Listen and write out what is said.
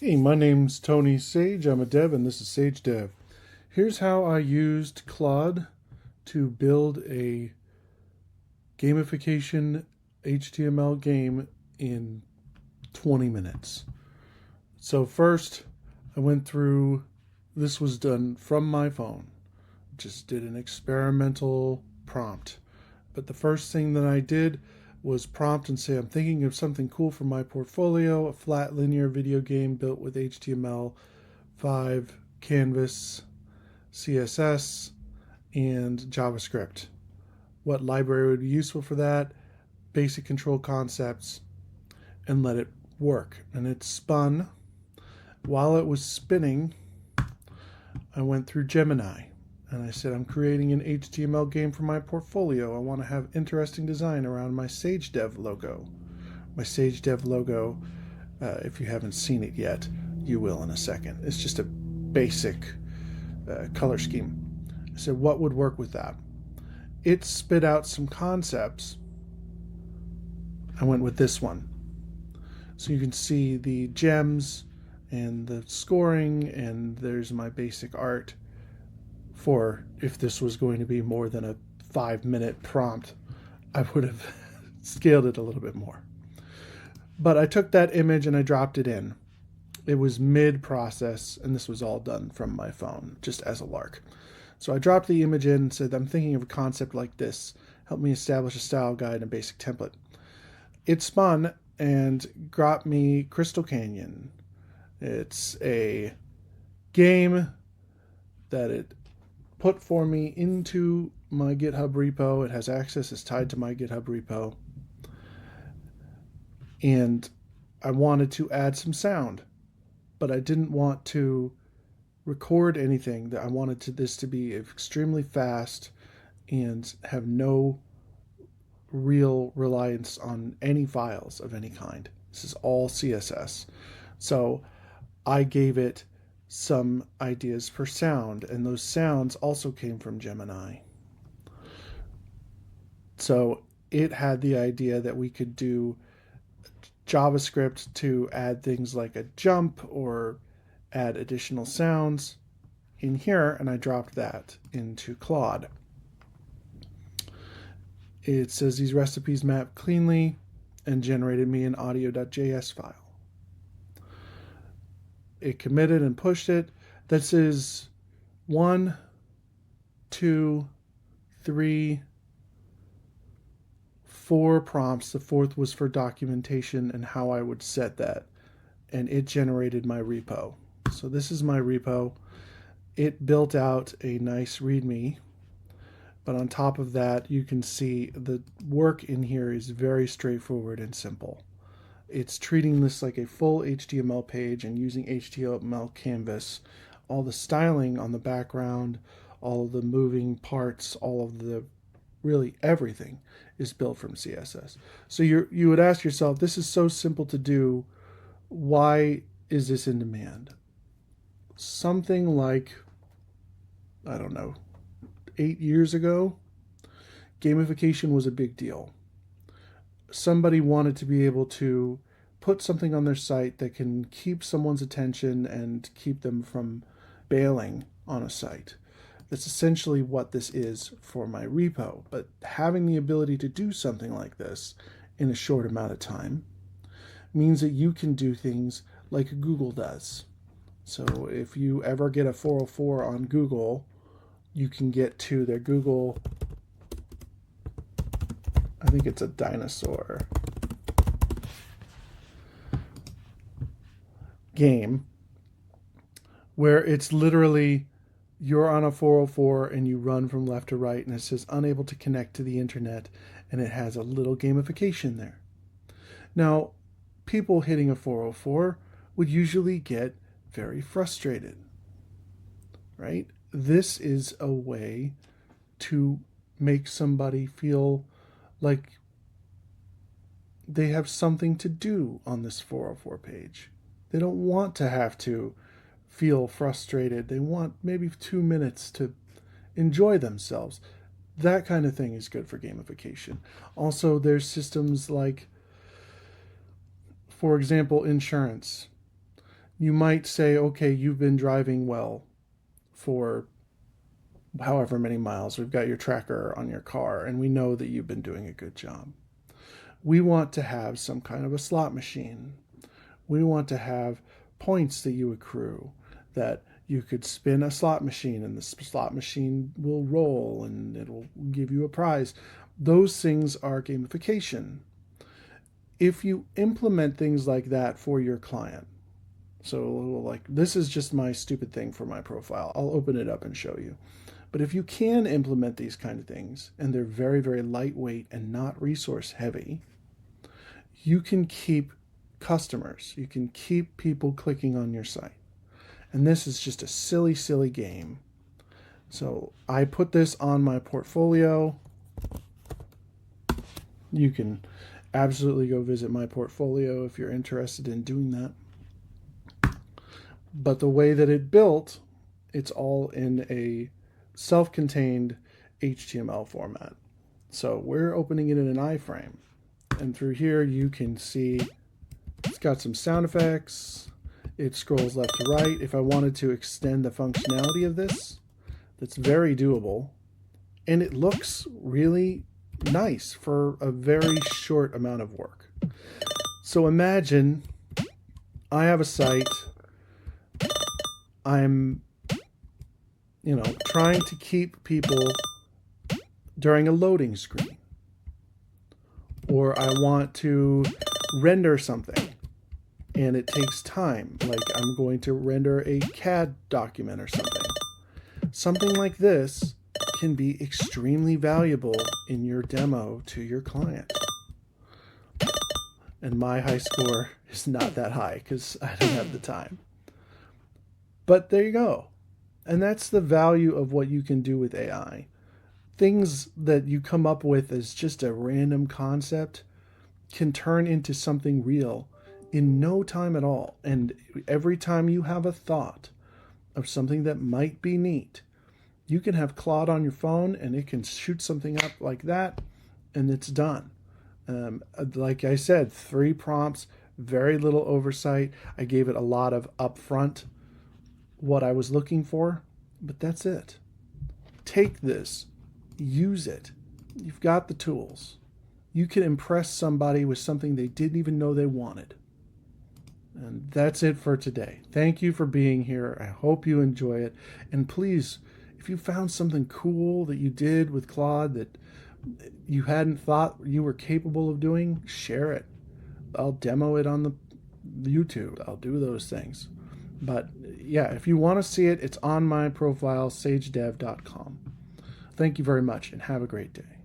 Hey, my name's Tony Sayge. I'm a dev and this is SaygeDev. Here's how I used Claude to build a gamification HTML game in 20 minutes. So first, I went through, this was done from my phone. Just did an experimental prompt. But the first thing that I did was prompt and say, I'm thinking of something cool for my portfolio, a flat linear video game built with HTML5 Canvas, CSS, and JavaScript. What library would be useful for that? Basic control concepts, and let it work. And it spun. While it was spinning, I went through Gemini. And I said, I'm creating an HTML game for my portfolio. I want to have interesting design around my SaygeDev logo. My SaygeDev logo, if you haven't seen it yet, you will in a second. It's just a basic color scheme. I said, what would work with that? It spit out some concepts. I went with this one. So you can see the gems and the scoring, and there's my basic art. For if this was going to be more than a 5-minute prompt, I would have scaled it a little bit more. But I took that image and I dropped it in. It was mid-process, and this was all done from my phone, just as a lark. So I dropped the image in and said, I'm thinking of a concept like this. Help me establish a style guide and a basic template. It spun and got me Crystal Canyon. It's a game that it put for me into my GitHub repo. It has access, it's tied to my GitHub repo. And I wanted to add some sound, but I didn't want to record anything. I wanted this to be extremely fast and have no real reliance on any files of any kind. This is all CSS. So I gave it some ideas for sound, and those sounds also came from Gemini. So it had the idea that we could do JavaScript to add things like a jump or add additional sounds in here, and I dropped that into Claude. It says these recipes map cleanly and generated me an audio.js file. It committed and pushed it. This is 1, 2, 3, 4 prompts. The fourth was for documentation and how I would set that. And it generated my repo. So this is my repo. It built out a nice README. But on top of that, you can see the work in here is very straightforward and simple. It's treating this like a full HTML page and using HTML Canvas. All the styling on the background, all of the moving parts, all of the, really everything is built from CSS. So you would ask yourself, this is so simple to do, why is this in demand? Something like, I don't know, 8 years ago, gamification was a big deal. Somebody wanted to be able to put something on their site that can keep someone's attention and keep them from bailing on a site. That's essentially what this is for my repo. But having the ability to do something like this in a short amount of time means that you can do things like Google does. So if you ever get a 404 on Google, you can get to their Google, I think it's a dinosaur game, where it's literally you're on a 404 and you run from left to right and it says unable to connect to the internet, and it has a little gamification there. Now, people hitting a 404 would usually get very frustrated, right? This is a way to make somebody feel like they have something to do on this 404 page. They don't want to have to feel frustrated. They want maybe 2 minutes to enjoy themselves. That kind of thing is good for gamification. Also, there's systems like, for example, insurance. You might say, okay, you've been driving well for however many miles. We've got your tracker on your car, and we know that you've been doing a good job. We want to have some kind of a slot machine. We want to have points that you accrue, that you could spin a slot machine and the slot machine will roll and it'll give you a prize. Those things are gamification. If you implement things like that for your client, so like this is just my stupid thing for my profile. I'll open it up and show you. But if you can implement these kind of things, and they're very, very lightweight and not resource heavy, you can keep customers. You can keep people clicking on your site. And this is just a silly, silly game. So I put this on my portfolio. You can absolutely go visit my portfolio if you're interested in doing that. But the way that it built, it's all in a self-contained HTML format. So we're opening it in an iframe. And through here you can see it's got some sound effects. It scrolls left to right. If I wanted to extend the functionality of this, that's very doable. And it looks really nice for a very short amount of work. So imagine I have a site. I'm, trying to keep people during a loading screen. Or I want to render something and it takes time, like I'm going to render a CAD document or something. Something like this can be extremely valuable in your demo to your client. And my high score is not that high because I don't have the time. But there you go. And that's the value of what you can do with AI. Things that you come up with as just a random concept can turn into something real in no time at all. And every time you have a thought of something that might be neat, you can have Claude on your phone and it can shoot something up like that and it's done. Like I said, 3 prompts, very little oversight. I gave it a lot of upfront what I was looking for, but that's it. Take this, use it. You've got the tools. You can impress somebody with something they didn't even know they wanted. And that's it for today. Thank you for being here. I hope you enjoy it. And please, if you found something cool that you did with Claude that you hadn't thought you were capable of doing, share it. I'll demo it on the YouTube. I'll do those things. But yeah, if you want to see it, it's on my profile, SaygeDev.com. Thank you very much and have a great day.